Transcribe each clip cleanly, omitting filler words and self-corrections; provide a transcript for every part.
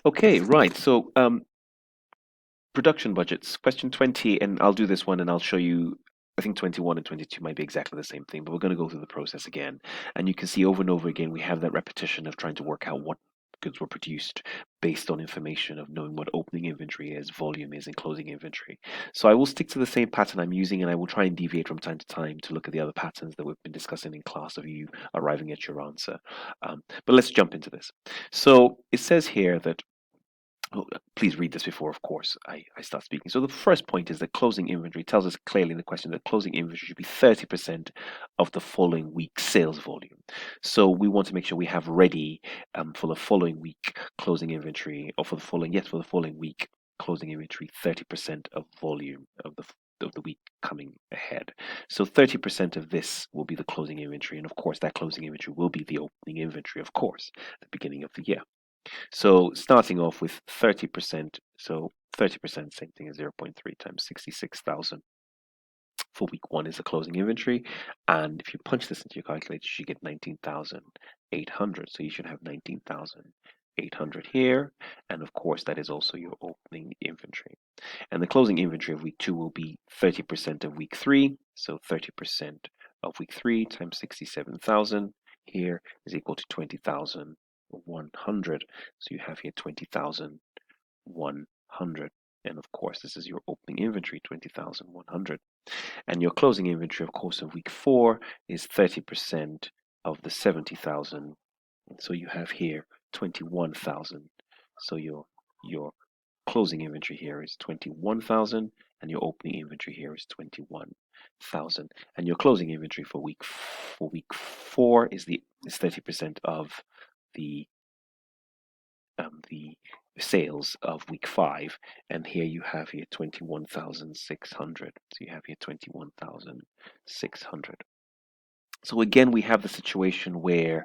Okay, right. So, production budgets, question 20, and I'll do this one and I'll show you. I think 21 and 22 might be exactly the same thing, but we're going to go through the process again. And you can see over and over again, we have that repetition of trying to work out what goods were produced based on information of knowing what opening inventory is, volume is, and closing inventory. So I will stick to the same pattern I'm using, and I will try and deviate from time to time to look at the other patterns that we've been discussing in class of you arriving at your answer. But let's jump into this. So it says here that please read this before, of course, I start speaking. So the first point is that closing inventory tells us clearly in the question that closing inventory should be 30% of the following week's sales volume. So we want to make sure we have ready for the following week closing inventory, or for the following week closing inventory, 30% of volume of the week coming ahead. So 30% of this will be the closing inventory, and of course that closing inventory will be the opening inventory, of course, at the beginning of the year. So starting off with 30%, so 30%, same thing as 0.3 times 66,000 for week one is the closing inventory. And if you punch this into your calculator, you get 19,800. So you should have 19,800 here. And of course, that is also your opening inventory. And the closing inventory of week two will be 30% of week three. So 30% of week three times 67,000 here is equal to 20,100. So you have here 20,100. And of course, this is your opening inventory, 20,100. And your closing inventory, of course, of week four is 30% of the 70,000. So you have here 21,000. So your closing inventory here is 21,000 and your opening inventory here is 21,000. And your closing inventory for week four is 30% of the sales of week five, and here you have here 21,600. So you have here 21,600. So again, we have the situation where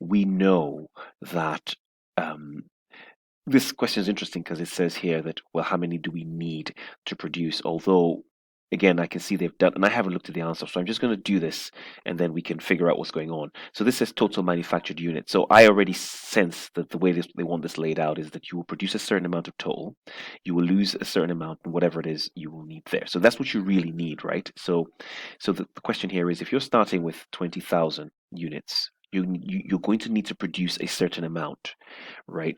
we know that this question is interesting because it says here that, well, how many do we need to produce? Although, again, I can see they've done, and I haven't looked at the answer, so I'm just going to do this and then we can figure out what's going on. So this says total manufactured units. So I already sense that the way they want this laid out is that you will produce a certain amount of total, you will lose a certain amount, and whatever it is, you will need there. So that's what you really need, right? So the question here is if you're starting with 20,000 units, you're going to need to produce a certain amount, right?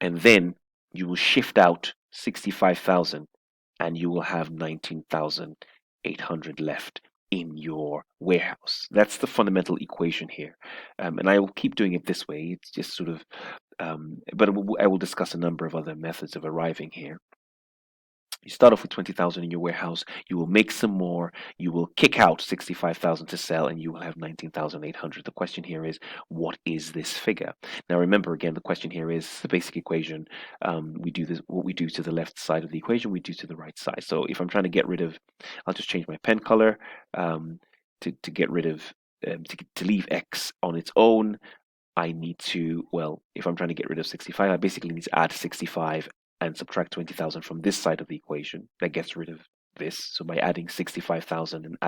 And then you will shift out 65,000 and you will have 19,800 left in your warehouse. That's the fundamental equation here. And I will keep doing it this way. It's just sort of, but I will discuss a number of other methods of arriving here. You start off with 20,000 in your warehouse, you will make some more, you will kick out 65,000 to sell, and you will have 19,800. The question here is, what is this figure? Now remember, again, the question here is the basic equation. We do this, what we do to the left side of the equation, we do to the right side. So if I'm trying to get rid of, I'll just change my pen color to get rid of, to leave X on its own. I need to, well, if I'm trying to get rid of 65, I basically need to add 65 and subtract 20,000 from this side of the equation. That gets rid of this. So by adding 65,000 and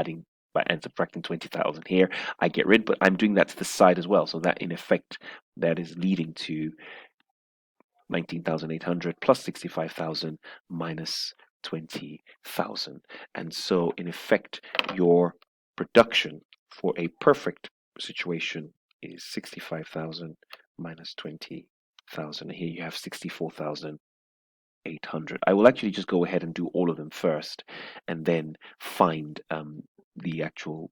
subtracting 20,000 here, I get rid, but I'm doing that to the side as well. So that in effect, that is leading to 19,800 plus 65,000 minus 20,000. And so in effect, your production for a perfect situation is 65,000 minus 20,000. Here you have 64,800. I will actually just go ahead and do all of them first and then find the actual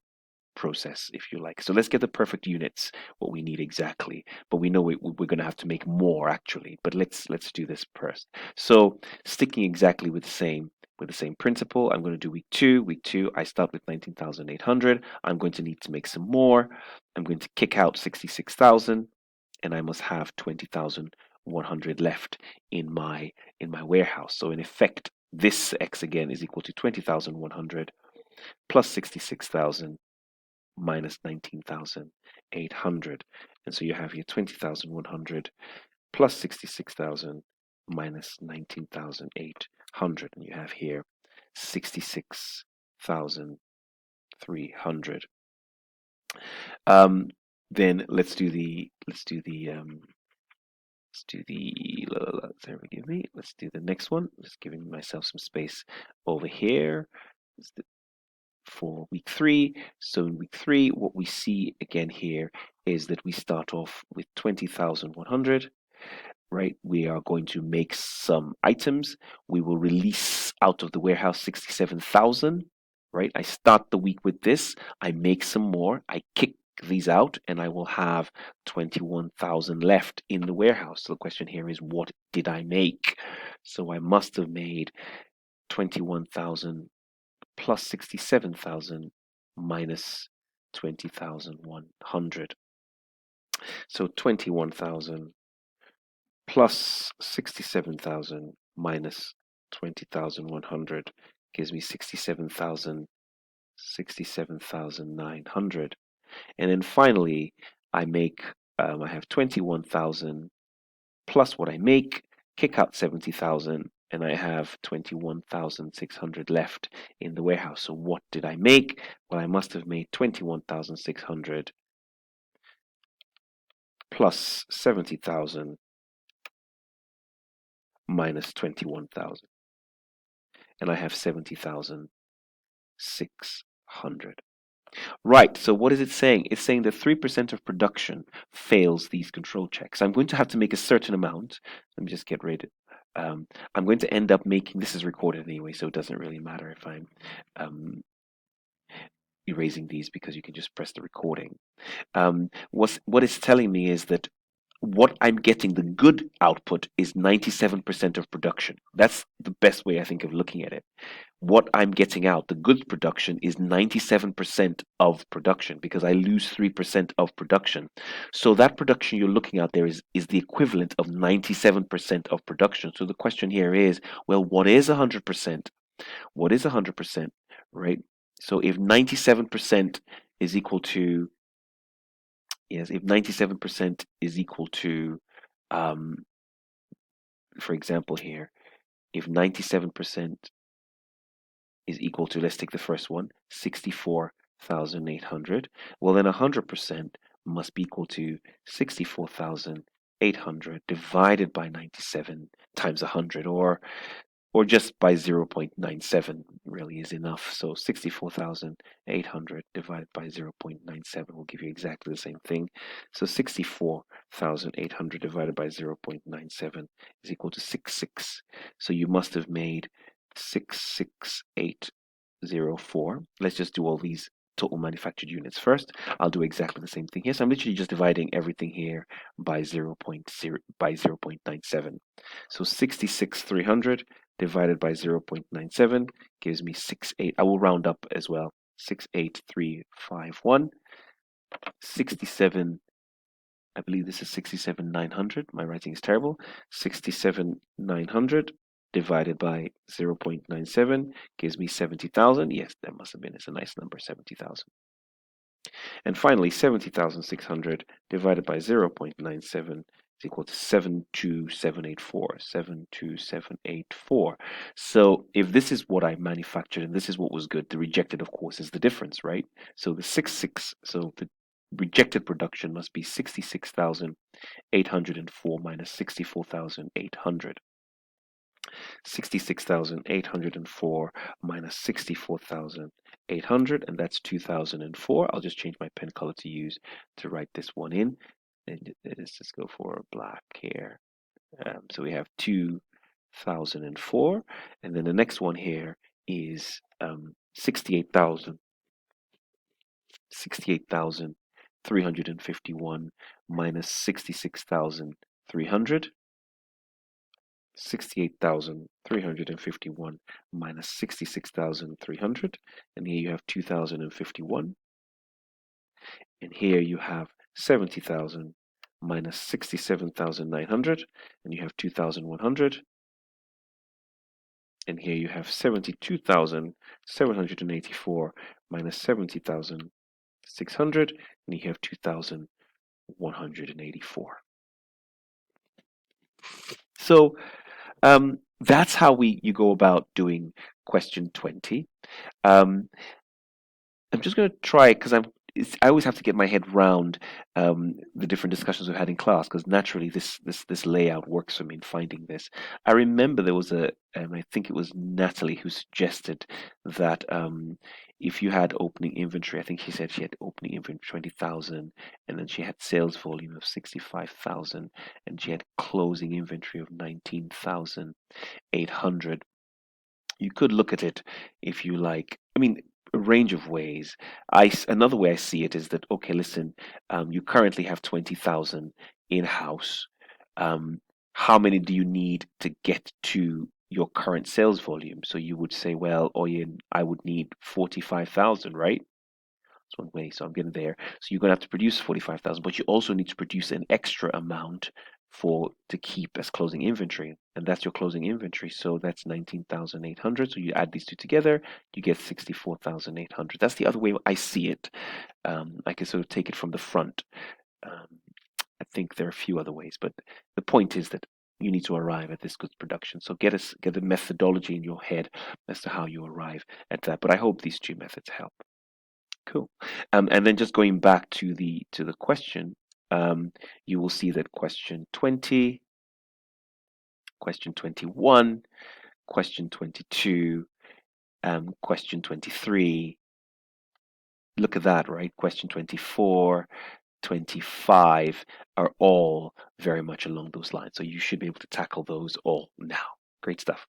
process, if you like. So let's get the perfect units, what we need exactly. But we know we're going to have to make more actually. But let's do this first. So sticking exactly with the same principle, I'm going to do week two. Week two, I start with 19,800. I'm going to need to make some more. I'm going to kick out 66,000, and I must have 20,100 left in my warehouse. So in effect, this X again is equal to 20,100 plus 66,000 minus 19,800. And so you have here 20,100 plus 66,000 minus 19,800. And you have here 66,300. Then let's do the Let's do the, sorry, forgive me. Let's do the next one. Just giving myself some space over here. For week 3. So in week 3, what we see again here is that we start off with 20,100. Right, we are going to make some items. We will release out of the warehouse 67,000. Right, I start the week with this. I make some more. I kick these out, and I will have 21,000 left in the warehouse. So the question here is, what did I make? So I must have made 21,000 plus 67,000 minus 20,100. So 21,000 plus 67,000 minus 20,100 gives me 67,900. And then finally, I have 21,000 plus what I make, kick out 70,000, and I have 21,600 left in the warehouse. So what did I make? Well, I must have made 21,600 plus 70,000 minus 21,000. And I have 70,600. Right, so what is it saying? It's saying that 3% of production fails these control checks. I'm going to have to make a certain amount. Let me just get rid of it. I'm going to end up making, this is recorded anyway, so it doesn't really matter if I'm erasing these, because you can just press the recording. What it's telling me is that what I'm getting, the good output, is 97% of production. That's the best way I think of looking at it. What I'm getting out, the good production, is 97% of production, because I lose 3% of production. So that production you're looking at there is the equivalent of 97% of production. So the question here is, well, what is 100%? What is 100%, right? So if 97% is equal to, yes, if 97% is equal to, for example here, if 97% is equal to, let's take the first one, 64,800, well then 100% must be equal to 64,800 divided by 97 times 100, or just by 0.97 really is enough. So 64,800 divided by 0.97 will give you exactly the same thing. So 64,800 divided by 0.97 is equal to 66. So you must have made 66804. Let's just do all these total manufactured units first. I'll do exactly the same thing here. So I'm literally just dividing everything here by 0.97. So 66,300 divided by 0.97 gives me 68. I will round up as well. 68351. 67, I believe this is 67,900. My writing is terrible. 67,900 divided by 0.97 gives me 70,000. Yes, that must have been, it's a nice number, 70,000. And finally, 70,600 divided by 0.97 is equal to 72784. 72784. So if this is what I manufactured and this is what was good, the rejected, of course, is the difference, right? So the so the rejected production must be 66,804 minus 64,800. 66,804 minus 64,800, and that's 2004. I'll just change my pen color to write this one in. And let's just go for black here. So we have 2004, and then the next one here is 68,351 minus 66,300. 68,351 minus 66,300, and here you have 2,051, and here you have 70,000 minus 67,900, and you have 2,100, and here you have 72,784 minus 70,600, and you have 2,184. So that's how you go about doing question 20. I'm just going to try, because I always have to get my head round the different discussions we've had in class because naturally this layout works for me in finding this. I remember there was I think it was Natalie who suggested that if you had opening inventory, I think she said she had opening inventory 20,000, and then she had sales volume of 65,000, and she had closing inventory of 19,800. You could look at it if you like. I mean, a range of ways. Another way I see it is that okay, listen, you currently have 20,000 in house. Um, how many do you need to get to your current sales volume? So you would say, well, Oyen, I would need 45,000, right? That's one way. So I'm getting there. So you're going to have to produce 45,000, but you also need to produce an extra amount for to keep as closing inventory, and that's your closing inventory. So that's 19,800. So you add these two together, you get 64,800. That's the other way I see it. I can sort of take it from the front. Um, I think there are a few other ways, but the point is that you need to arrive at this goods production. So get a methodology in your head as to how you arrive at that. But I hope these two methods help. Cool. And then just going back to the question, you will see that question 20, question 21, question 22, question 23. Look at that, right? Question 24, 25 are all very much along those lines. So you should be able to tackle those all now. Great stuff.